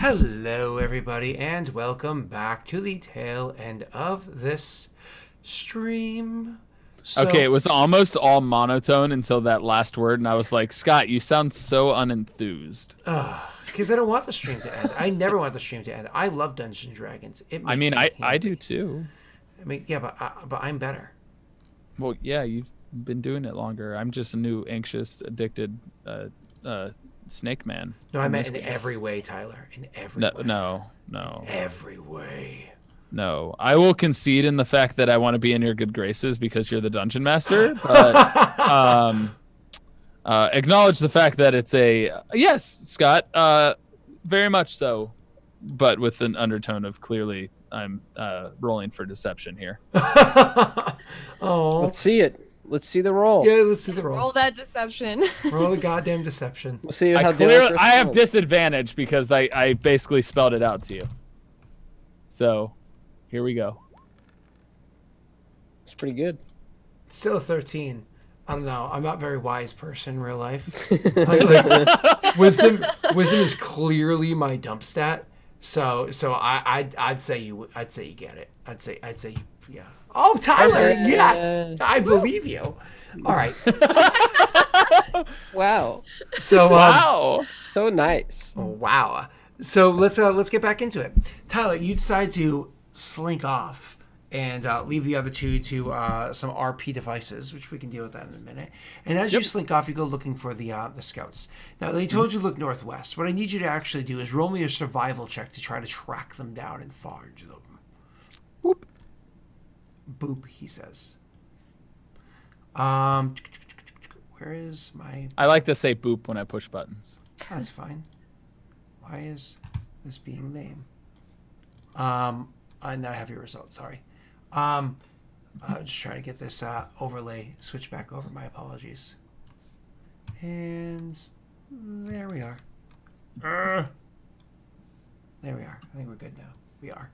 Hello, everybody, and welcome back to the tail end of this stream. Okay, it was almost all monotone until that last word, and I was like, Scott, you sound so unenthused. Because I don't want the stream to end. I never want the stream to end. I love Dungeons and Dragons. It I makes mean, me I do happy. too. I mean, yeah, but I'm better. Well, yeah, you've been doing it longer. I'm just a new anxious, addicted uh, snake man No, I in meant this in game. every way, Tyler. In every No, way. no, In no, every way. no. I will concede in the fact that I want to be in your good graces because you're the dungeon master, but um, acknowledge the fact that it's a yes, Scott. Very much so, but with an undertone of clearly I'm rolling for deception here. Oh, Let's see it. Let's see the roll. yeah. Let's see the Roll roll. that deception. Roll the goddamn deception. We'll see I how clearly Daelric I have responds. disadvantage because I basically spelled it out to you. So here we go. It's pretty good. Still a 13. I don't know. I'm not a very wise person in real life. Like, wisdom is clearly my dump stat. So I'd say you get it. I'd say yeah. Oh, Tyler, yes, I believe you. All right. Wow. So Wow. So nice. wow. So let's get back into it. Tyler, you decide to slink off and leave the other two to some RP devices, which we can deal with that in a minute. And as you slink off, you go looking for the scouts. Now they told you to look northwest. What I need you to actually do is roll me a survival check to try to track them down and forage them. Whoop. Boop, he says. Where is my? I like to say boop when I push buttons. That's fine. Why is this being lame? I now have your results. Sorry. I'm just trying to get this overlay switched back over. My apologies. And there we are. There we are. I think we're good now. We are.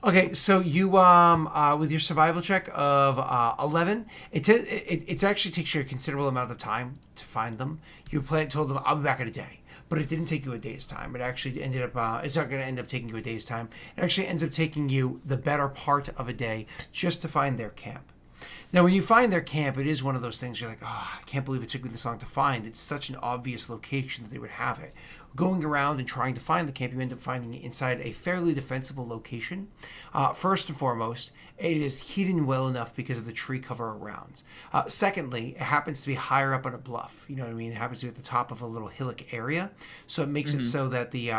Okay, so you with your survival check of 11, it actually takes you a considerable amount of time to find them. You told them I'll be back in a day, but it didn't take you a day's time. It actually ended up it's not going to end up taking you a day's time. It actually ends up taking you the better part of a day just to find their camp. Now, when you find their camp, it is one of those things you're like, oh, I can't believe it took me this long to find. It's such an obvious location that they would have it. Going around and trying to find the camp, you end up finding it inside a fairly defensible location. First and foremost, it is hidden well enough because of the tree cover around. Secondly, it happens to be higher up on a bluff. You know what I mean? It happens to be at the top of a little hillock area. So it makes it so that the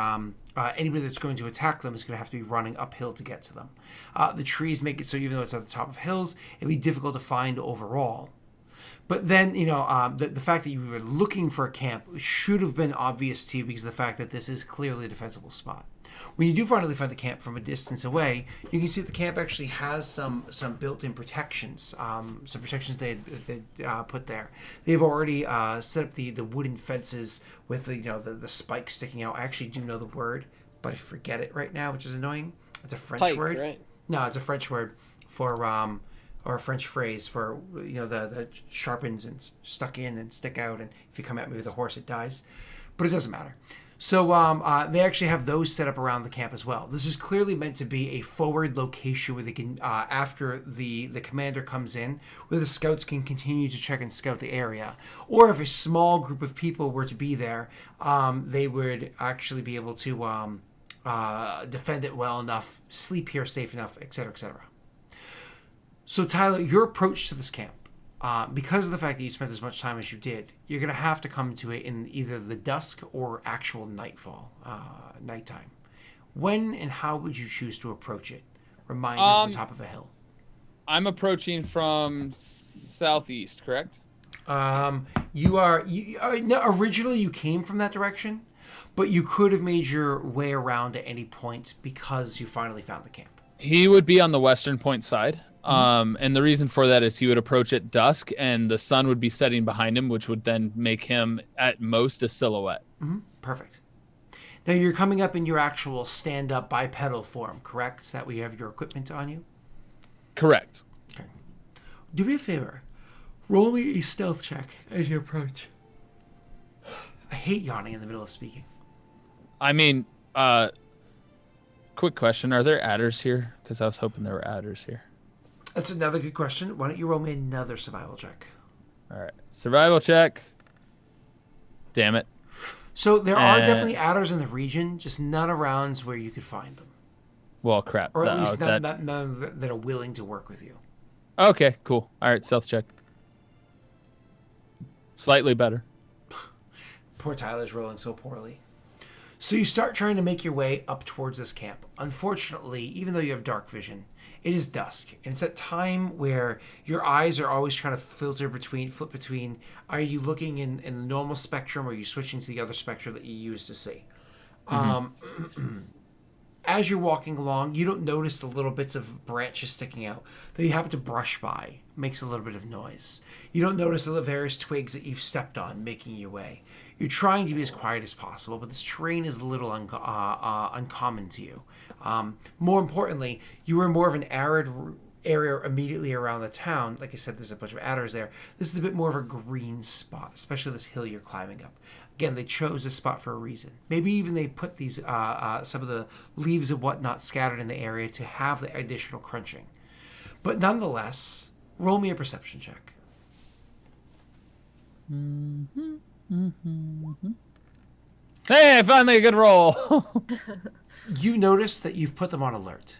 anybody that's going to attack them is going to have to be running uphill to get to them. The trees make it so even though it's at the top of hills, it'd be difficult to find overall. But then, the fact that you were looking for a camp should have been obvious to you because of the fact that this is clearly a defensible spot. When you do finally find the camp from a distance away, you can see that the camp actually has some built-in protections, some protections they put there. They've already set up the wooden fences with the spikes sticking out. I actually do know the word, but I forget it right now, which is annoying. It's a French Pike, word. right? No, it's a French word for or a French phrase for the sharpens and stuck in and stick out, and if you come at me with a horse, it dies. But it doesn't matter. So they actually have those set up around the camp as well. This is clearly meant to be a forward location where they can, after the commander comes in, where the scouts can continue to check and scout the area. Or if a small group of people were to be there, they would actually be able to defend it well enough, sleep here safe enough, etc., etc. So, Tyler, your approach to this camp, because of the fact that you spent as much time as you did, you're going to have to come to it in either the dusk or actual nighttime. When and how would you choose to approach it? Remind you on the top of a hill. I'm approaching from southeast, correct? Originally you came from that direction, but you could have made your way around at any point because you finally found the camp. He would be on the western point side. And the reason for that is he would approach at dusk and the sun would be setting behind him, which would then make him at most a silhouette. Mm-hmm. Perfect. Now you're coming up in your actual stand-up bipedal form, correct? So that we have your equipment on you? Correct. Okay. Do me a favor. Roll me a stealth check as you approach. I hate yawning in the middle of speaking. I mean, Quick question: are there adders here? Because I was hoping there were adders here. That's another good question. Why don't you roll me another survival check? All right, survival check. Damn it. So there are definitely adders in the region, just none around where you could find them. Well, crap. Or at least none that are willing to work with you. Okay, cool. All right, stealth check. Slightly better. Poor Tyler's rolling so poorly. So you start trying to make your way up towards this camp. Unfortunately, even though you have dark vision, it is dusk. And it's that time where your eyes are always trying to flip between, are you looking in the normal spectrum or are you switching to the other spectrum that you use to see? As you're walking along, you don't notice the little bits of branches sticking out that you happen to brush by. Makes a little bit of noise. You don't notice the various twigs that you've stepped on making your way. You're trying to be as quiet as possible, but this terrain is a little uncommon to you. More importantly, you are more of an arid area immediately around the town. Like I said, there's a bunch of adders there. This is a bit more of a green spot, especially this hill you're climbing up. Again, they chose this spot for a reason. Maybe even they put these some of the leaves and whatnot scattered in the area to have the additional crunching. But nonetheless, roll me a perception check. Hey, finally a good roll. You notice that you've put them on alert.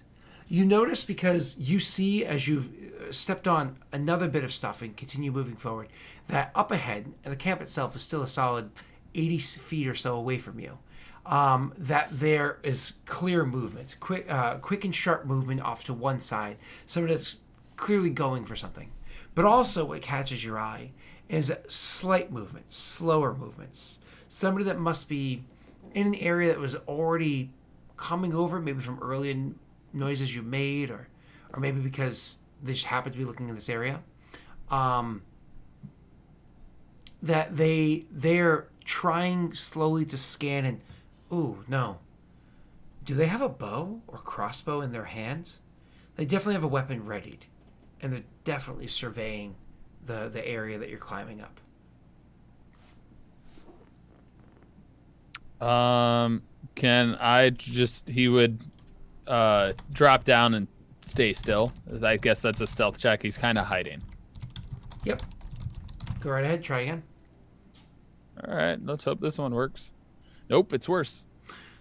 You notice because you see as you've stepped on another bit of stuff and continue moving forward, that up ahead, and the camp itself is still a solid 80 feet or so away from you, that there is clear movement, quick and sharp movement off to one side, somebody that's clearly going for something. But also what catches your eye is slight movement, slower movements. Somebody that must be in an area that was already coming over, maybe from earlier noises you made, or maybe because they just happen to be looking in this area. That they're trying slowly to scan and, ooh, no. Do they have a bow or crossbow in their hands? They definitely have a weapon readied, and they're definitely surveying the area that you're climbing up. Can I just, he would drop down and stay still. I guess that's a stealth check. He's kind of hiding. Yep. Go right ahead. Try again. All right. Let's hope this one works. Nope, it's worse.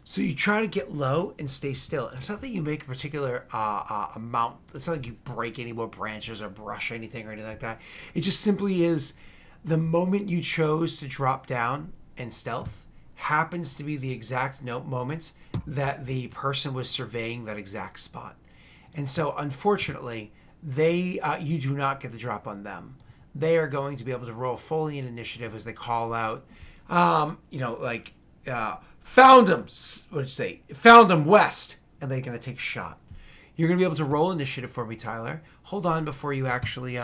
So you try to get low and stay still. And it's not that you make a particular amount. It's not like you break any more branches or brush anything or anything like that. It just simply is the moment you chose to drop down and stealth happens to be the exact moment that the person was surveying that exact spot. And so, unfortunately, you do not get the drop on them. They are going to be able to roll fully in initiative as they call out, found them. What did you say? Found them west. And they're going to take a shot. You're going to be able to roll initiative for me, Tyler. Hold on before you actually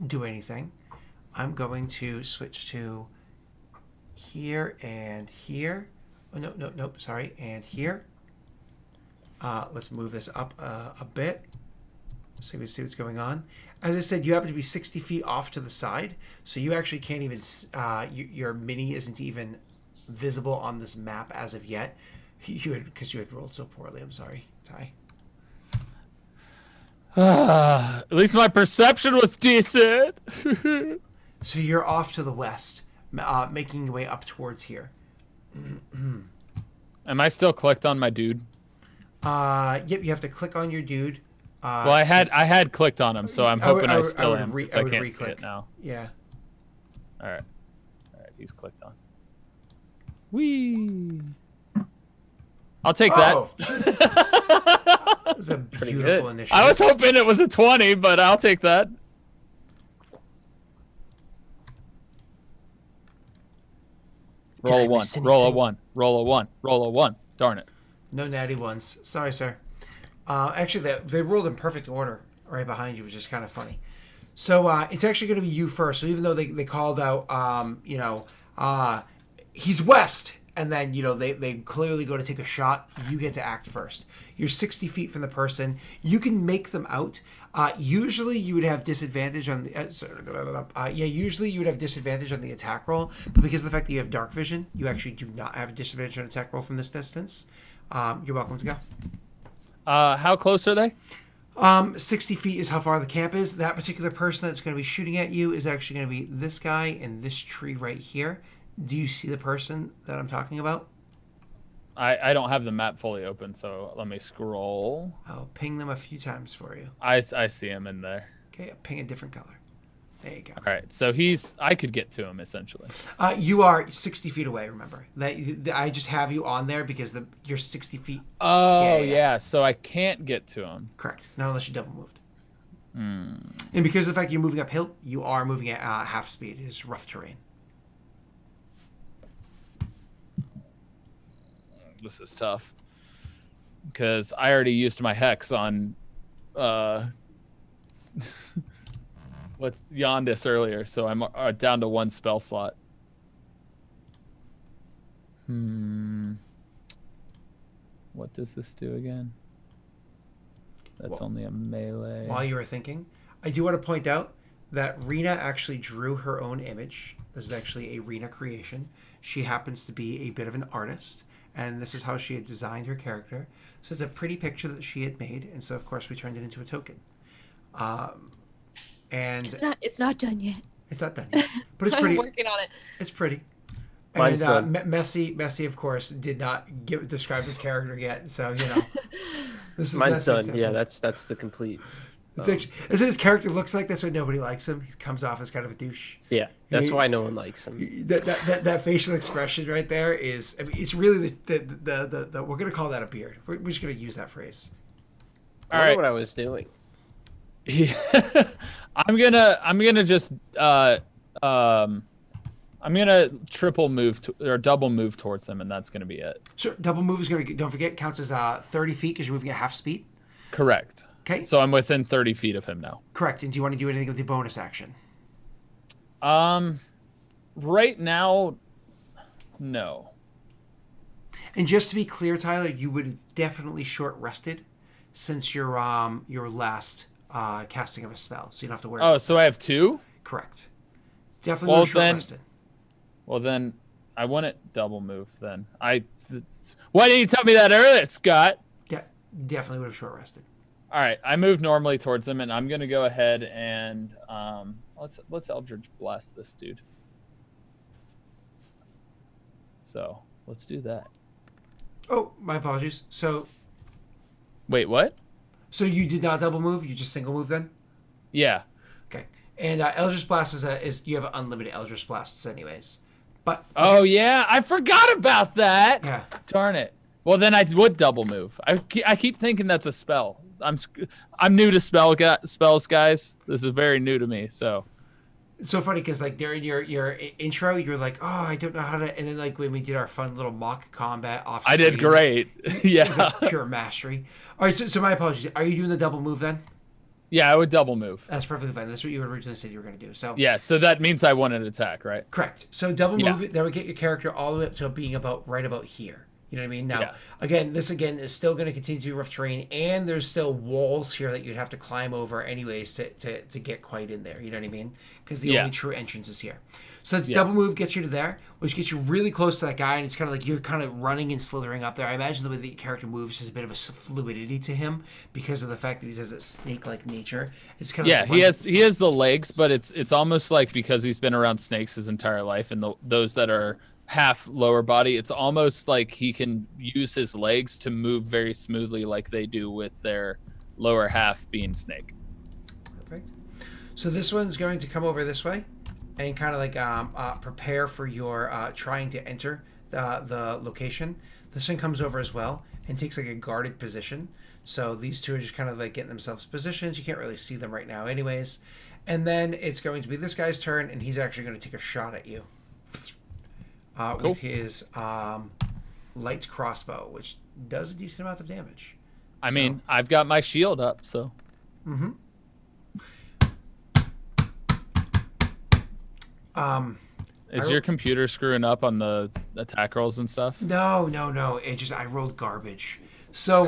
do anything. I'm going to switch to here and here. Oh, no, sorry. And here. Let's move this up a bit so we can see what's going on. As I said, you happen to be 60 feet off to the side, so you actually can't even, your mini isn't even visible on this map as of yet. Because you had rolled so poorly. I'm sorry, Ty. At least my perception was decent. So you're off to the west, making your way up towards here. Am I still clicked on my dude? Yep, you have to click on your dude. Well, I had clicked on him, so I'm hoping I still am. I can't re-click see it now. Yeah. All right, he's clicked on. Whee! I'll take that. That was a beautiful initiative. I was hoping it was a 20, but I'll take that. Roll a 1. Roll a 1. Roll a 1. Roll a 1. Darn it. No natty ones. Sorry, sir. Actually, they rolled in perfect order right behind you, which is kind of funny. So it's actually going to be you first. So even though they called out, he's west. and then they clearly go to take a shot. You get to act first. You're 60 feet from the person. You can make them out. Usually you would have disadvantage on the usually you would have disadvantage on the attack roll, but because of the fact that you have dark vision, you actually do not have a disadvantage on attack roll from this distance. You're welcome to go. How close are they? 60 feet is how far the camp is. That particular person that's going to be shooting at you is actually going to be this guy in this tree right here. Do you see the person that I'm talking about? I don't have the map fully open, so let me scroll. I'll ping them a few times for you. I see him in there. Okay, I'll ping a different color. There you go. All right, so I could get to him essentially. You are 60 feet away, remember. I just have you on there because you're 60 feet. Oh, yeah, so I can't get to him. Correct, not unless you double moved. And because of the fact you're moving uphill, you are moving at half speed. It is rough terrain. This is tough because I already used my hex on what's Yondis earlier, so I'm down to 1 spell slot. What does this do again? That's only a melee. While you were thinking, I do want to point out that Rena actually drew her own image. This is actually a Rena creation. She happens to be a bit of an artist, and this is how she had designed her character. So it's a pretty picture that she had made, and so of course we turned it into a token. And it's not done yet. It's not done yet, but it's pretty. I'm working on it. It's pretty. Mine's And Messi, of course, did not describe his character yet. So this is Mine's Messi's done. Yeah, that's the complete. It's actually, as his character looks like, that's why nobody likes him. He comes off as kind of a douche. Yeah, that's why no one likes him. That facial expression right there is, I mean, it's really the we're gonna call that a beard. We're just gonna use that phrase. I don't know what I was doing. I'm gonna just I'm gonna triple move or double move towards him, and that's gonna be it. Sure, double move is gonna, don't forget, counts as 30 feet because you're moving at half speed. Correct. Okay. So I'm within 30 feet of him now. Correct. And do you want to do anything with the bonus action? Right now, no. And just to be clear, Tyler, you would definitely short rested since your last casting of a spell, so you don't have to worry. Oh, so I have 2? Correct. Definitely short rested. Well then, I wouldn't double move then. Why didn't you tell me that earlier, Scott? Yeah, definitely would have short rested. All right, I move normally towards him, and I'm gonna go ahead and let's Eldritch Blast this dude. So let's do that. Oh, my apologies. So, wait, what? So you did not double move? You just single move then? Yeah. Okay. And Eldritch Blast is you have unlimited Eldritch Blasts anyways. But oh yeah, I forgot about that. Yeah. Darn it. Well, then I would double move. I keep thinking that's a spell. I'm new to spells, guys. This is very new to me. So it's so funny because like during your intro, you were like, "Oh, I don't know how to," and then like when we did our fun little mock combat off, I did great. Yeah, it was like pure mastery. All right, so my apologies. Are you doing the double move then? Yeah, I would double move. That's perfectly fine. That's what you originally said you were going to do. So yeah, so that means I won an attack, right? Correct. So double move, that would get your character all the way up to being right about here. You know what I mean? Now, again, this is still going to continue to be rough terrain, and there's still walls here that you'd have to climb over anyways to get quite in there. You know what I mean? Because the only true entrance is here. So it's double move gets you to there, which gets you really close to that guy, and it's kind of like you're kind of running and slithering up there. I imagine the way the character moves has a bit of a fluidity to him because of the fact that he has that snake-like nature. It's kind of he has the legs, but it's almost like because he's been around snakes his entire life, and those that are half lower body, it's almost like he can use his legs to move very smoothly like they do with their lower half being snake. Perfect. So this one's going to come over this way and kind of like prepare for your trying to enter the location. This one comes over as well and takes like a guarded position. So these two are just kind of like getting themselves positions. You can't really see them right now anyways. And then it's going to be this guy's turn, and he's actually going to take a shot at you. Cool. With his light crossbow, which does a decent amount of damage. I mean, I've got my shield up, so. Is your computer screwing up on the attack rolls and stuff? No. I rolled garbage. So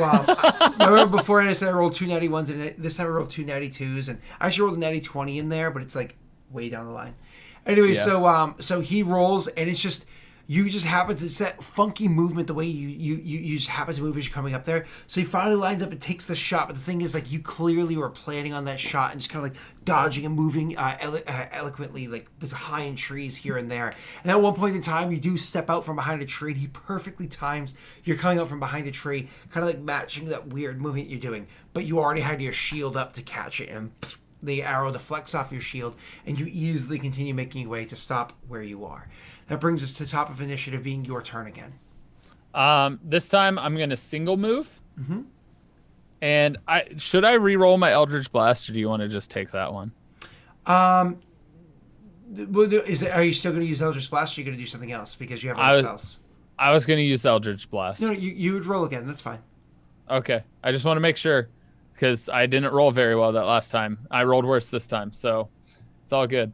remember before I said I rolled 2 natty ones, and this time I rolled 2 natty twos, and I actually rolled a natty 20 in there, but it's like way down the line. Anyway, so he rolls, and it's just you just happen to, it's that funky movement, the way you just happen to move as you're coming up there. So he finally lines up and takes the shot, but the thing is, like, you clearly were planning on that shot and just kind of like dodging and moving eloquently, like behind trees here and there. And at one point in time, you do step out from behind a tree, and he perfectly times you're coming out from behind a tree, kind of like matching that weird movement you're doing, but you already had your shield up to catch it, and the arrow deflects off your shield, and you easily continue making your way to stop where you are. That brings us to top of initiative, being your turn again. This time I'm going to single move. Mm-hmm. And should I re-roll my Eldritch Blast, or do you want to just take that one? Are you still going to use Eldritch Blast, or are you going to do something else because you have other spells? I was going to use Eldritch Blast. No, you would roll again. That's fine. Okay. I just want to make sure, because I didn't roll very well that last time. I rolled worse this time, so it's all good.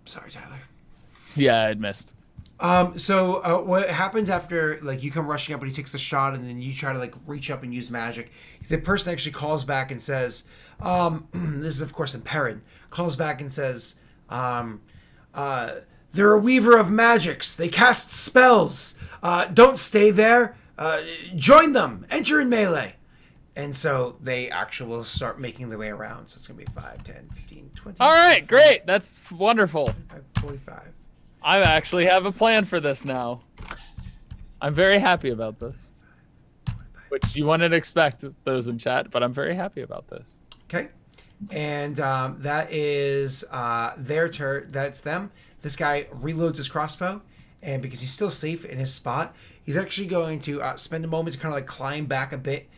Sorry, Tyler. Yeah, I missed. So what happens after, like, you come rushing up and he takes the shot, and then you try to, like, reach up and use magic. The person actually calls back and says, this is, of course, in Peredhel, calls back and says, they're a weaver of magics. They cast spells. Don't stay there. Join them. Enter in melee. And so they actually will start making their way around. So it's going to be 5, 10, 15, 20. All right, great. That's wonderful. 25, 45. I actually have a plan for this now. I'm very happy about this. Which you wouldn't expect, those in chat, but I'm very happy about this. Okay. And that is their turn. That's them. This guy reloads his crossbow. And because he's still safe in his spot, he's actually going to spend a moment to kind of like climb back a bit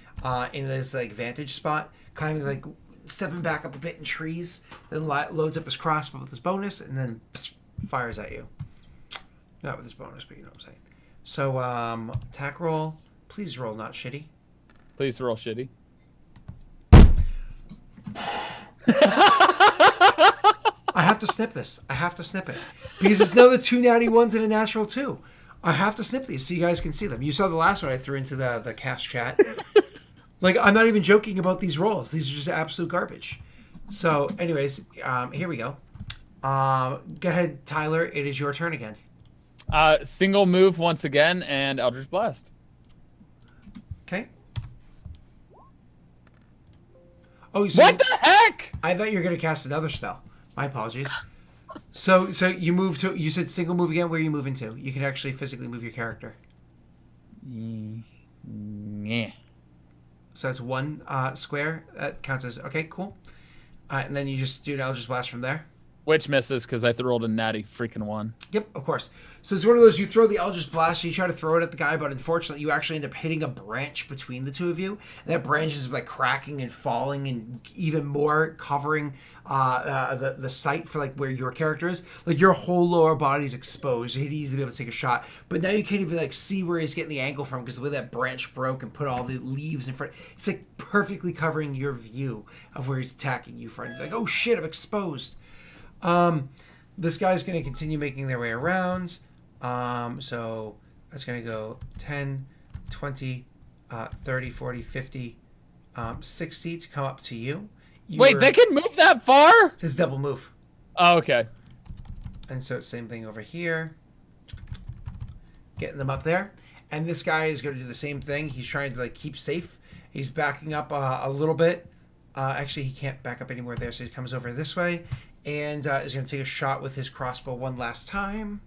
in this like vantage spot, climbing, like stepping back up a bit in trees, then loads up his crossbow with his bonus, and then fires at you. Not with his bonus, but you know what I'm saying. So attack roll. Please roll not shitty. Please roll shitty. I have to snip this. I have to snip it. Because it's another 2 natty ones and a natural 2. I have to snip these so you guys can see them. You saw the last one I threw into the cast chat. Like, I'm not even joking about these rolls. These are just absolute garbage. So, anyways, here we go. Go ahead, Tyler. It is your turn again. Single move once again, and Eldritch Blast. Okay. Oh, what the heck? I thought you were going to cast another spell. My apologies. So you move to, you said single move again. Where are you moving to? You can actually physically move your character. Yeah. So that's 1 square. That counts as, okay, cool. And then you just do an Eldritch Blast from there. Which misses because I rolled a natty freaking 1. Yep, of course. So it's one of those, you throw the Eldritch Blast, you try to throw it at the guy, but unfortunately you actually end up hitting a branch between the two of you. And that branch is like cracking and falling and even more covering the site for like where your character is. Like your whole lower body is exposed. He'd easily be able to take a shot. But now you can't even like see where he's getting the angle from because the way that branch broke and put all the leaves in front. It's like perfectly covering your view of where he's attacking you from. It's like, oh shit, I'm exposed. This guy's going to continue making their way around. So that's going to go 10, 20, 30, 40, 50, 60 to come up to you. Wait, they can move that far? His double move. Oh, okay. And so same thing over here. Getting them up there. And this guy is going to do the same thing. He's trying to like keep safe. He's backing up a little bit. Actually, he can't back up anywhere there, so he comes over this way. And is going to take a shot with his crossbow one last time.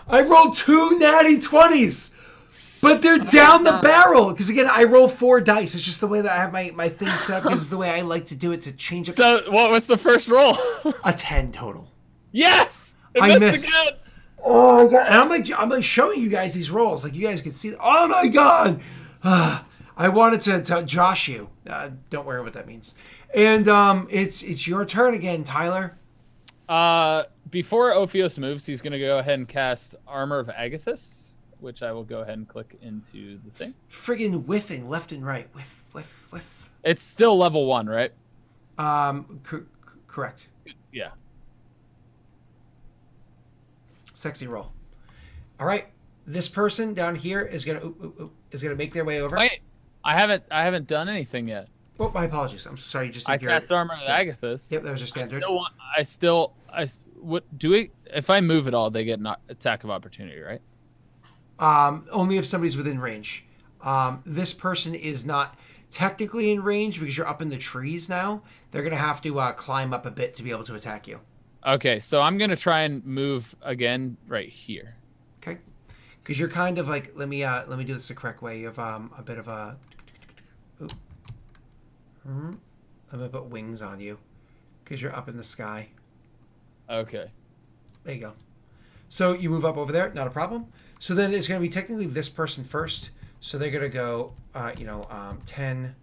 I rolled 2 natty 20s, but they're down the barrel. Because again, I roll 4 dice. It's just the way that I have my thing set up. Because it's the way I like to do it to change it. So what was the first roll? A 10 total. Yes! I missed again. Oh my god! And I'm like showing you guys these rolls, like you guys can see. Oh my god! I wanted to josh you. Don't worry what that means. And it's your turn again, Tyler. Before Ophios moves, he's going to go ahead and cast Armor of Agathis. which I will go ahead and click into the thing. Friggin' whiffing left and right. Whiff, whiff, whiff. It's still level 1, right? Correct. Yeah. Sexy roll. All right. This person down here is gonna make their way over. Wait, I haven't done anything yet. Oh, my apologies. I'm sorry. You just did I cast Armor of Agathis. Yep, that was your standard. If I move at all, they get an attack of opportunity, right? Only if somebody's within range. This person is not technically in range because you're up in the trees now. They're gonna have to climb up a bit to be able to attack you. Okay, so I'm gonna try and move again right here. Okay, because you're kind of like let me do this the correct way. You have a bit of a. Ooh. I'm gonna put wings on you because you're up in the sky. Okay. There you go. So you move up over there, not a problem. So then it's going to be technically this person first. So they're going to go, 10,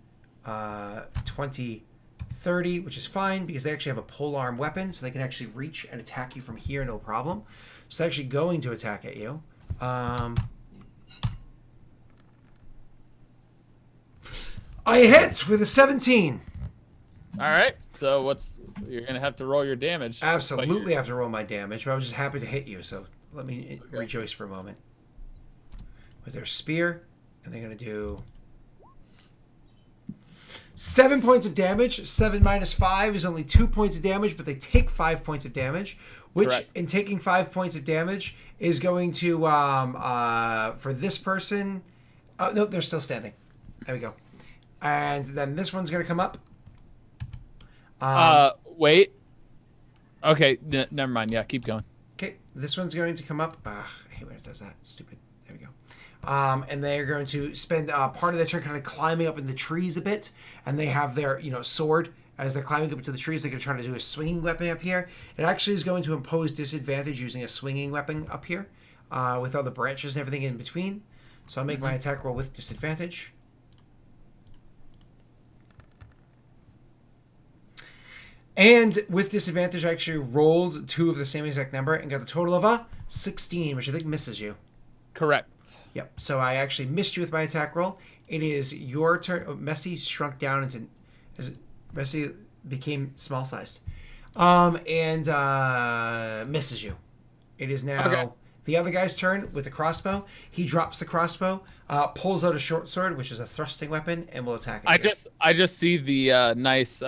20, 30, which is fine because they actually have a polearm weapon. So they can actually reach and attack you from here, no problem. So they're actually going to attack at you. I hit with a 17. All right. So you're going to have to roll your damage. Absolutely have to roll my damage, but I was just happy to hit you. So let me rejoice for a moment. With their spear, and they're going to do 7 points of damage. 7 minus 5 is only 2 points of damage, but they take 5 points of damage, which Correct. In taking 5 points of damage is going to, for this person, nope, they're still standing. There we go. And then this one's going to come up. Wait. Okay, never mind. Yeah, keep going. Okay, this one's going to come up. I hate when it does that. Stupid. There we go. And they're going to spend part of their turn kind of climbing up in the trees a bit, and they have their sword as they're climbing up into the trees. They're going to try to do a swinging weapon up here. It actually is going to impose disadvantage using a swinging weapon up here with all the branches and everything in between. So I'll make my attack roll with disadvantage. And with disadvantage, I actually rolled 2 of the same exact number and got a total of a 16, which I think misses you. Correct. Yep. So I actually missed you with my attack roll. It is your turn. Oh, Messi shrunk down into... Messi became small-sized. And misses you. It is now the other guy's turn with the crossbow. He drops the crossbow, pulls out a short sword, which is a thrusting weapon, and will attack at you. I just see the nice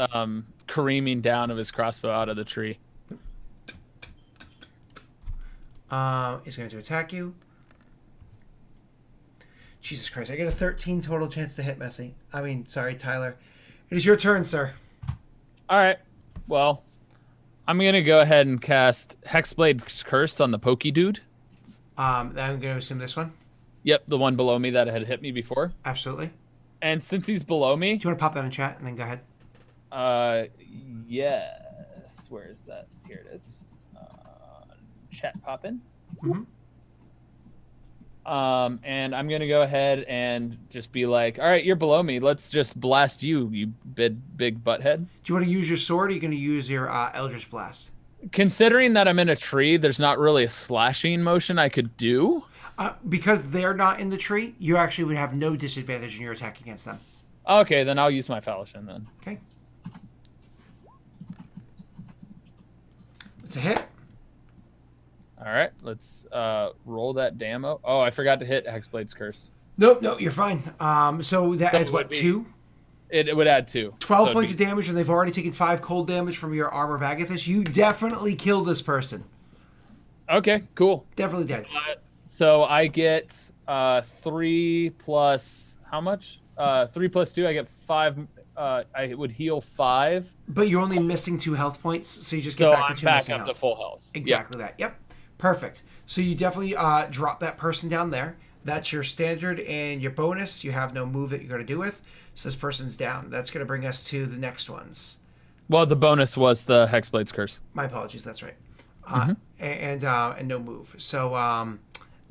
careening down of his crossbow out of the tree. He's going to attack you. Jesus Christ, I get a 13 total chance to hit Messi. Sorry, Tyler. It is your turn, sir. All right. Well, I'm going to go ahead and cast Hexblade's Curse on the pokey dude. I'm going to assume this one. Yep, the one below me that had hit me before. Absolutely. And since he's below me... Do you want to pop that in chat and then go ahead? Yes. Where is that? Here it is. Chat poppin'. Mm-hmm. And I'm gonna go ahead and just be like, all right, you're below me. Let's just blast you, you big butthead. Do you want to use your sword or are you going to use your Eldritch Blast? Considering that I'm in a tree, there's not really a slashing motion I could do. Because they're not in the tree, you actually would have no disadvantage in your attack against them. Okay, then I'll use my Falchion then. Okay. It's a hit. All right, let's roll that damo. Oh, I forgot to hit Hexblade's Curse. Nope, you're fine. So that adds what, 2? It would add 2. 12 points of damage, and they've already taken 5 cold damage from your Armor of Agathis. You definitely kill this person. Okay, cool. Definitely dead. So I get 3 plus how much? 3 plus 2. I get 5. I would heal 5. But you're only missing 2 health points, so you just get back to 2 missing up health. to full health. Exactly that. Yep. Perfect. So you definitely drop that person down there. That's your standard and your bonus. You have no move that you're going to do with. So this person's down. That's going to bring us to the next ones. Well, the bonus was the Hexblade's Curse. My apologies. That's right. And no move. So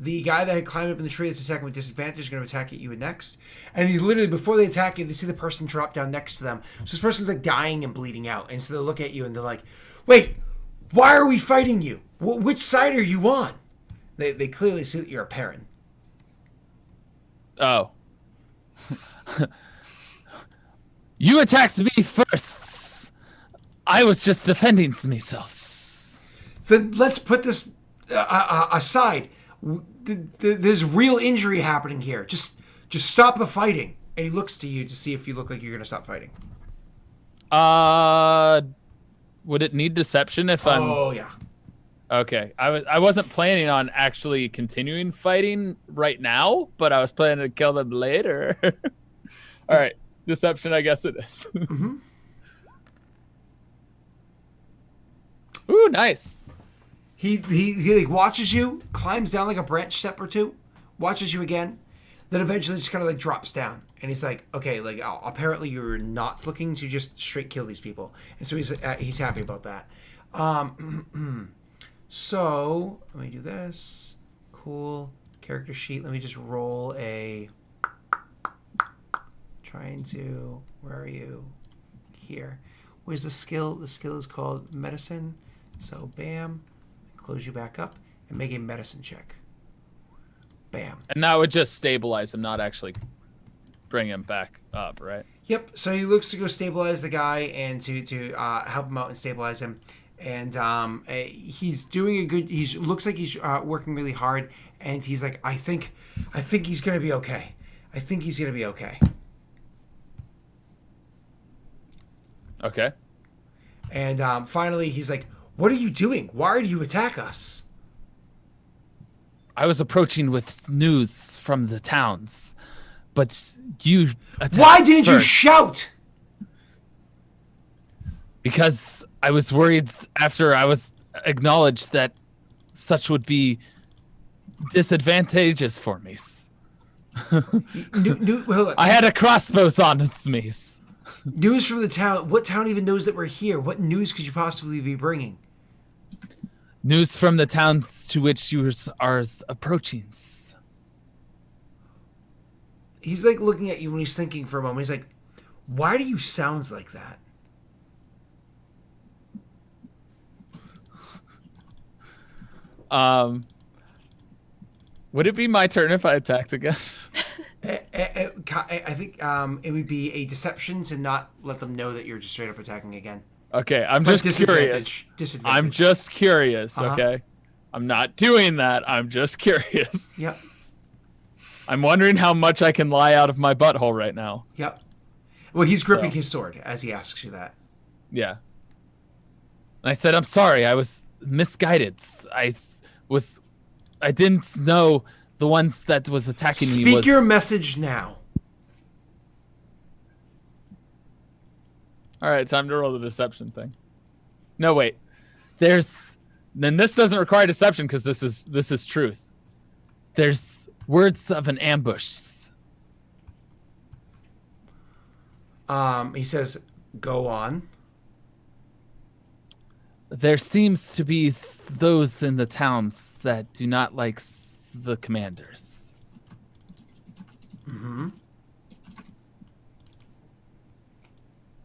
the guy that had climbed up in the tree that's attacking with disadvantage is going to attack at you next. And he's literally, before they attack you, they see the person drop down next to them. So this person's like dying and bleeding out. And so they look at you and they're like, wait, why are we fighting you? Which side are you on? They clearly see that you're a Perrin. Oh. You attacked me first. I was just defending myself. Then let's put this aside. There's real injury happening here. Just stop the fighting. And he looks to you to see if you look like you're going to stop fighting. Would it need deception if I'm... Oh, yeah. Okay. I wasn't planning on actually continuing fighting right now, but I was planning to kill them later. All right. Deception, I guess it is. Mm-hmm. Ooh, nice. He like watches you, climbs down like a branch step or two, watches you again, then eventually just kind of like drops down. And he's like, okay, like apparently you're not looking to just straight kill these people. And so he's happy about that. So let me do this. Cool. Character sheet. Let me just roll a... Trying to... Where are you? Here. Where's the skill? The skill is called medicine. So bam. Close you back up and make a medicine check. Bam. And that would just stabilize him, not actually bring him back up, right? Yep. So he looks to go stabilize the guy and to help him out and stabilize him. And he's doing a good. He looks like he's working really hard. And he's like, I think he's gonna be okay. I think he's gonna be okay. Okay. And finally, he's like, "What are you doing? Why do you attack us?" I was approaching with news from the towns, but you attacked Why didn't you first. shout? Because I was worried after I was acknowledged that such would be disadvantageous for me. Hold on. I had a crossbow on me. News from the town. What town even knows that we're here? What news could you possibly be bringing? News from the towns to which you are approaching. He's like looking at you when he's thinking for a moment. He's like, "Why do you sound like that?" Would it be my turn if I attacked again? I think it would be a deception to not let them know that you're just straight up attacking again. Okay, I'm But just curious. Disadvantage. I'm just curious, Uh-huh. okay? I'm not doing that. I'm just curious. Yep. I'm wondering how much I can lie out of my butthole right now. Yep. Well, he's gripping So. his sword as he asks you that. Yeah. And I said, I'm sorry. I was misguided. I didn't know the ones that was attacking me was... Speak your message now. All right, time to roll the deception thing. No, wait. Then this doesn't require deception because this is truth. There's words of an ambush. He says, "Go on." There seems to be those in the towns that do not like the commanders. Mm-hmm.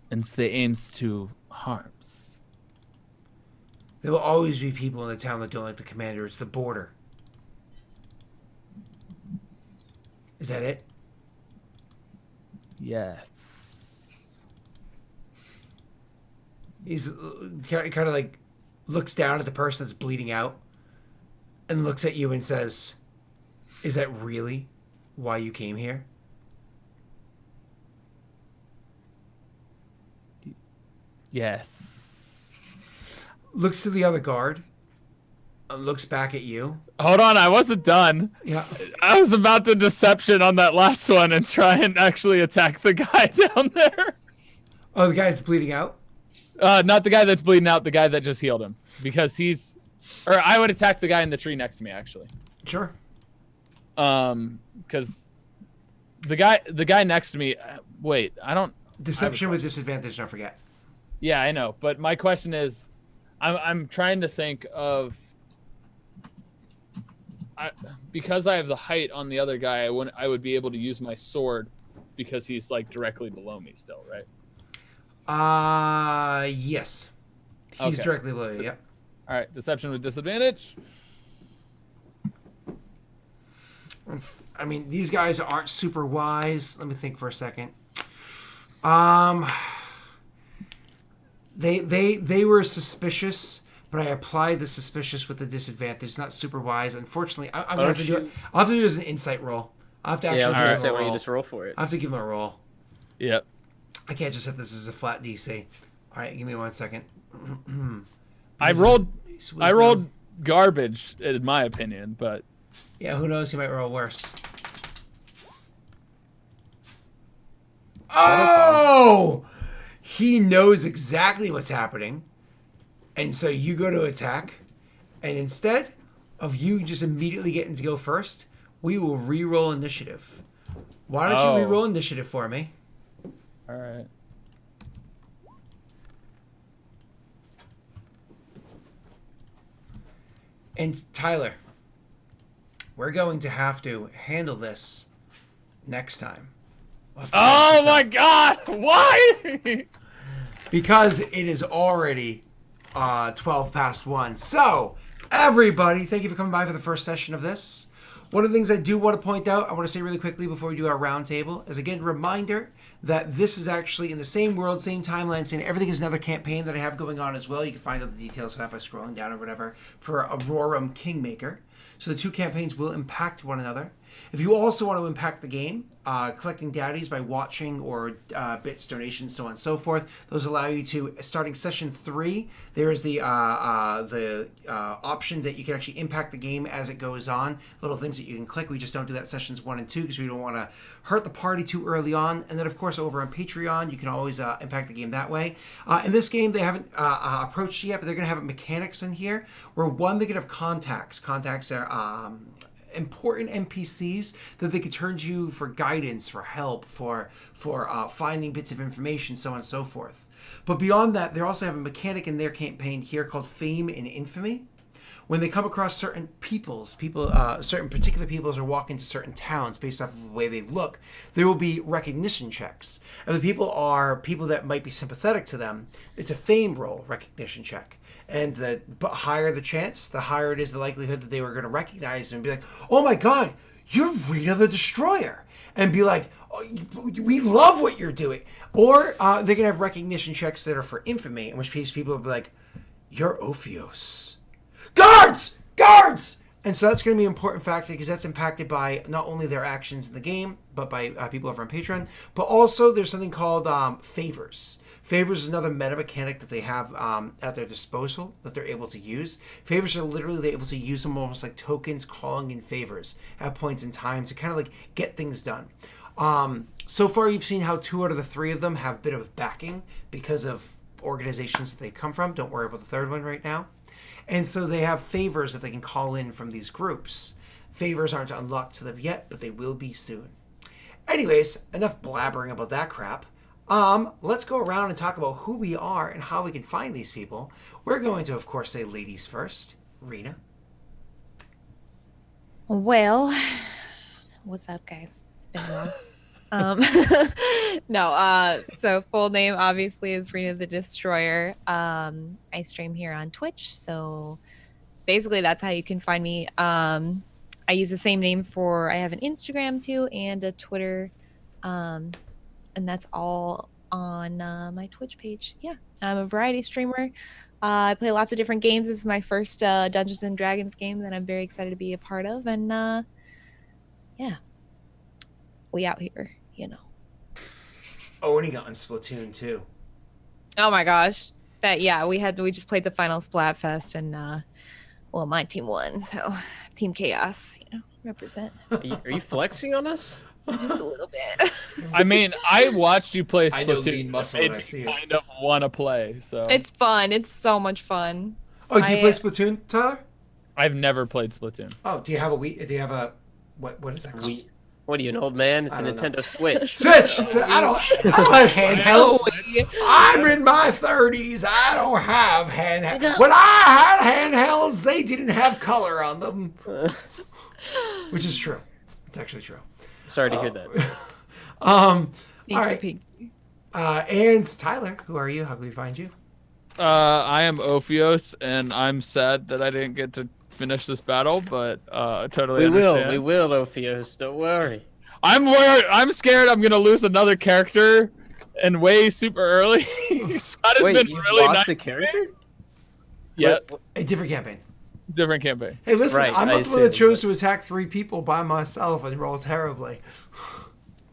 And they aims to harms. There will always be people in the town that don't like the commander. It's the border. Is that it? Yes. He's kind of like looks down at the person that's bleeding out and looks at you and says, "Is that really why you came here?" Yes. Looks to the other guard. Looks back at you. Hold on, I wasn't done. Yeah. I was about to deception on that last one and try and actually attack the guy down there. Oh, the guy that's bleeding out? Not the guy that's bleeding out, the guy that just healed him. Because I would attack the guy in the tree next to me, actually. Sure. Because the guy next to me, wait, I don't... Deception with disadvantage, don't forget. Yeah, I know. But my question is, I'm trying to think of... because I have the height on the other guy, I would be able to use my sword because he's like directly below me still, right? Yes. He's Okay. directly below you, yep. All right, deception with disadvantage. I mean, these guys aren't super wise. Let me think for a second. They were suspicious, but I applied the suspicious with the disadvantage. It's not super wise. Unfortunately, I'm gonna have to do it. I'll have to do it as an insight roll. I'll have to actually I was gonna give say him a why roll. you just roll for it. I have to give him a roll. Yep. I can't just set this as a flat DC. All right, give me 1 second. I rolled garbage in my opinion, but yeah, who knows? He might roll worse. Oh! He knows exactly what's happening. And so you go to attack. And instead of you just immediately getting to go first, we will re-roll initiative. Why don't you re-roll initiative for me? all right. And Tyler, we're going to have to handle this next time. Oh my God! Why? Because it is already 12 past 1. So, everybody, thank you for coming by for the first session of this. One of the things I do want to point out, I want to say really quickly before we do our roundtable, is again, reminder that this is actually in the same world, same timeline, same everything is another campaign that I have going on as well. You can find out the details of that by scrolling down or whatever for Aurorum Kingmaker. So the two campaigns will impact one another. If you also want to impact the game, collecting daddies by watching or bits, donations, so on and so forth, those allow you to, starting session 3, there is the option that you can actually impact the game as it goes on. Little things that you can click. We just don't do that sessions 1 and 2 because we don't want to hurt the party too early on. And then, of course, over on Patreon, you can always impact the game that way. In this game, they haven't approached it yet, but they're going to have mechanics in here where, one, they can have contacts. Contacts are important NPCs that they could turn to you for guidance, for help, for finding bits of information, so on and so forth. But beyond that, they also have a mechanic in their campaign here called Fame and Infamy. When they come across certain certain particular peoples or walk into certain towns based off of the way they look, there will be recognition checks. If the people are people that might be sympathetic to them, it's a fame roll recognition check. And the higher the chance, the higher it is the likelihood that they were going to recognize them and be like, oh my God, you're Rita the Destroyer. And be like, oh, we love what you're doing. Or they're going to have recognition checks that are for infamy, in which case people will be like, you're Ophios. Guards! Guards! And so that's going to be an important factor because that's impacted by not only their actions in the game, but by people over on Patreon. But also there's something called favors. Favors is another meta mechanic that they have at their disposal that they're able to use. Favors are literally they're able to use them almost like tokens calling in favors at points in time to kind of like get things done. So far you've seen how 2 out of the 3 of them have a bit of backing because of organizations that they come from. Don't worry about the third one right now. And so they have favors that they can call in from these groups. Favors aren't unlocked to them yet, but they will be soon. Anyways, enough blabbering about that crap. Let's go around and talk about who we are and how we can find these people. We're going to, of course, say ladies first. Rena. Well, what's up, guys? It's been a while. So full name obviously is Rena the Destroyer. I stream here on Twitch, so basically that's how you can find me. I use the same name I have an Instagram too and a Twitter, and that's all on my Twitch page. Yeah, I'm a variety streamer. I play lots of different games. This is my first Dungeons and Dragons game that I'm very excited to be a part of, and yeah, we out here. Owning it on Splatoon 2. Oh my gosh. We just played the final Splatfest and well, my team won, so Team Chaos, represent. Are you flexing on us? Just a little bit. I mean, I watched you play I know Splatoon. lean muscle It when I see it. kind of want to play, so. It's fun. It's so much fun. Oh, do you play Splatoon, Tyler? I've never played Splatoon. Oh, do you have a what is that called? What are you, an old man? It's a Nintendo Switch. Switch! So I don't have handhelds. I'm in my 30s. I don't have handhelds. When I had handhelds, they didn't have color on them. Which is true. It's actually true. Sorry to hear that. All Thank right. you. And Tyler, who are you? How can we find you? I am Ophios, and I'm sad that I didn't get to finish this battle, but totally We understand. will, Ophios. Don't worry. I'm worried. I'm scared I'm gonna lose another character, and way super early. Scott has Wait, been you've really lost nice. a character? Yeah, A different campaign. different campaign. Hey, listen, Right, I'm I not the one that assume, chose to attack 3 people by myself and roll terribly.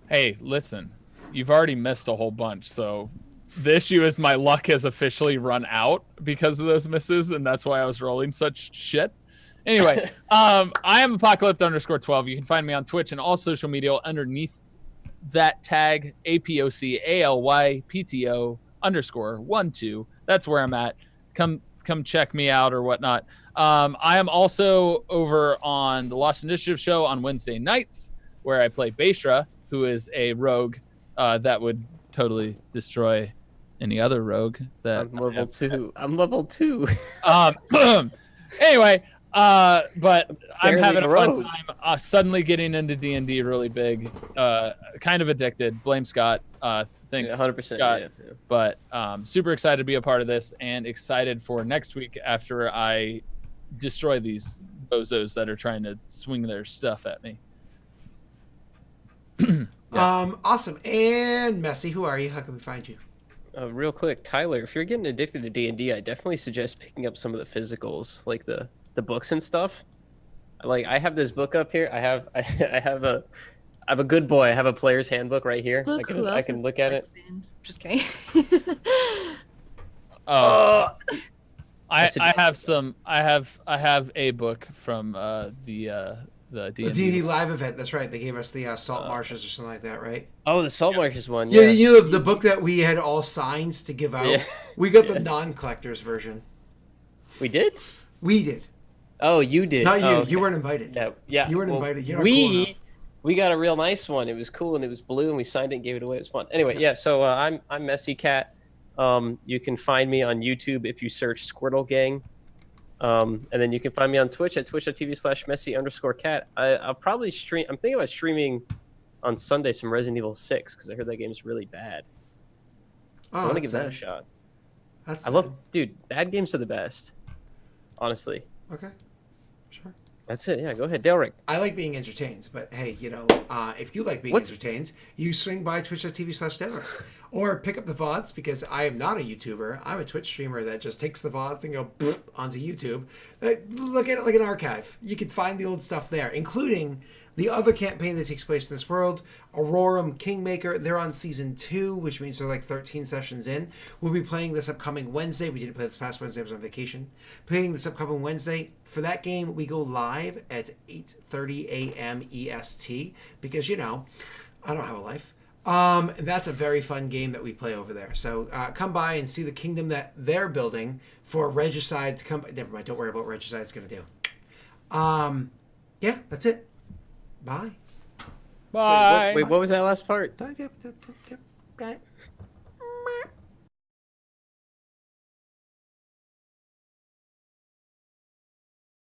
Hey, listen, you've already missed a whole bunch, so the issue is my luck has officially run out because of those misses, and that's why I was rolling such shit. Anyway, I am Apocalypse_12. You can find me on Twitch and all social media underneath that tag, APOCALYPTO_12. That's where I'm at. Come check me out or whatnot. I am also over on the Lost Initiative show on Wednesday nights, where I play Baishra, who is a rogue that would totally destroy any other rogue that I'm level 2. I'm level 2. Anyway, but I'm Barely having a fun rogue. time. Suddenly getting into D&D really big. Kind of addicted. Blame Scott. Thanks, 100%. Scott. Yeah. But super excited to be a part of this and excited for next week after I destroy these bozos that are trying to swing their stuff at me. Awesome. And Messy, who are you? How can we find you? Real quick, Tyler, if you're getting addicted to D&D, I definitely suggest picking up some of the physicals, like the books and stuff. Like, I have this book up here. I have a good boy. I have a player's handbook right here. I can look at it. Just kidding. I have a book from the The D&D live event. That's right. They gave us the Salt Marshes or something like that, right? Oh, the Salt Marshes one. Yeah, Yeah. you know the book that we had all signs to give out? Yeah. We got the non-collector's version. We did? We did. Oh, you did. Not you. Oh, okay. You weren't invited. Yeah. You weren't invited. You're not cool enough. We got a real nice one. It was cool and it was blue and we signed it and gave it away. It was fun. Anyway, yeah. So I'm Messy Cat. You can find me on YouTube if you search Squirtle Gang. And then you can find me on Twitch at twitch.tv/messy_cat. I'll probably stream. I'm thinking about streaming on Sunday some Resident Evil 6 because I heard that game's really bad. So I want to give that a shot. That's Dude, bad games are the best. Honestly. Okay. Sure. That's it. Yeah, go ahead, Daelric. I like being entertained, but hey, if you like being entertained, you swing by twitch.tv/Daelric. Or pick up the VODs, because I am not a YouTuber. I'm a Twitch streamer that just takes the VODs and go onto YouTube. Look at it like an archive. You can find the old stuff there, including the other campaign that takes place in this world, Aurorum Kingmaker. They're on season 2, which means they're like 13 sessions in. We'll be playing this upcoming Wednesday. We didn't play this past Wednesday. I was on vacation. Playing this upcoming Wednesday. For that game, we go live at 8:30 a.m. EST, because, I don't have a life. And that's a very fun game that we play over there. So come by and see the kingdom that they're building for Regicide to come. Never mind. Don't worry about what Regicide's going to do. Yeah, that's it. Bye. Bye. Wait, what was that last part? Bye.